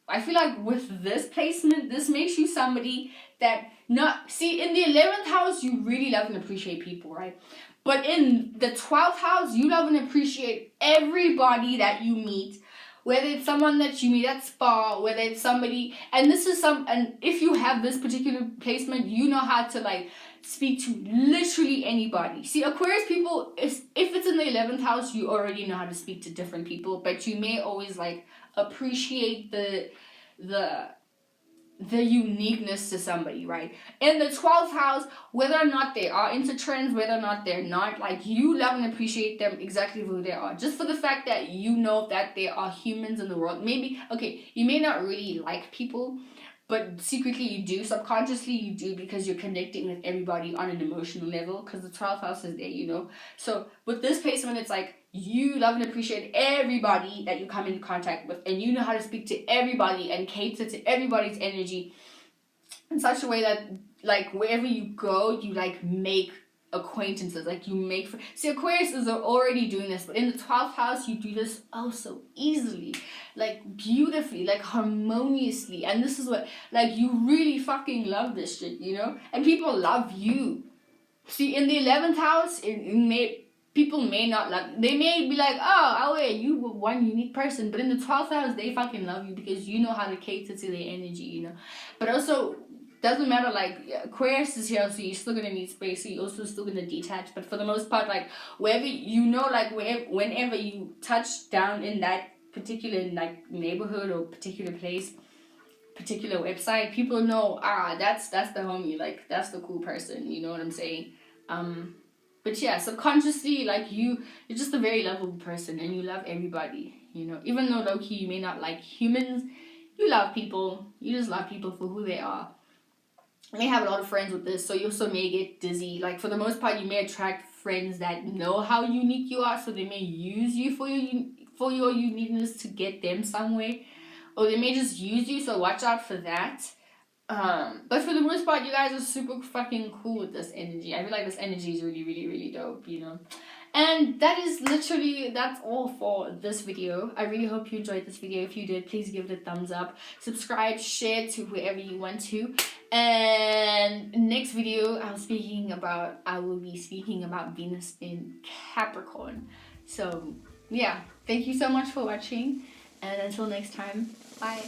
I feel like with this placement, this makes you somebody that in the 11th house, you really love and appreciate people, right? But in the 12th house, you love and appreciate everybody that you meet, whether it's someone that you meet at spa, whether it's somebody, and if you have this particular placement, you know how to like speak to literally anybody. See, Aquarius people, if it's in the 11th house, you already know how to speak to different people, but you may always like appreciate the uniqueness to somebody, right? In the 12th house, whether or not they are into trends, whether or not they're not, like, you love and appreciate them exactly who they are, just for the fact that you know that they are humans in the world. Maybe, okay, you may not really like people, but secretly you do, subconsciously you do, because you're connecting with everybody on an emotional level, because the 12th house is there, you know. So with this placement, it's like you love and appreciate everybody that you come into contact with, and you know how to speak to everybody and cater to everybody's energy in such a way that, like, wherever you go, you like make acquaintances, like you make see, Aquarius is already doing this, but in the 12th house you do this oh so easily, like beautifully, like harmoniously, and this is what, like, you really fucking love this shit, you know, and people love you. See, in the 11th house, people may not like, they may be like, oh, you were one unique person, but in the 12th house, they fucking love you because you know how to cater to their energy, you know. But also, doesn't matter, like, Aquarius is here, so you're still gonna need space, so you're also still gonna detach, but for the most part, like, wherever, you know, like, whenever you touch down in that particular, like, neighborhood or particular place, particular website, people know, that's the homie, like, that's the cool person, you know what I'm saying? But yeah, subconsciously, like, you're just a very lovable person, and you love everybody, you know, even though low-key you may not like humans, you love people, you just love people for who they are. You may have a lot of friends with this, so you also may get dizzy. Like, for the most part, you may attract friends that know how unique you are, so they may use you for your uniqueness to get them somewhere, or they may just use you, so watch out for that. But for the most part, you guys are super fucking cool with this energy. I feel like this energy is really, really, really dope, you know. And that's all for this video. I really hope you enjoyed this video. If you did, please give it a thumbs up. Subscribe, share to whoever you want to. And next video, I will be speaking about Venus in Capricorn. So, yeah. Thank you so much for watching. And until next time, bye.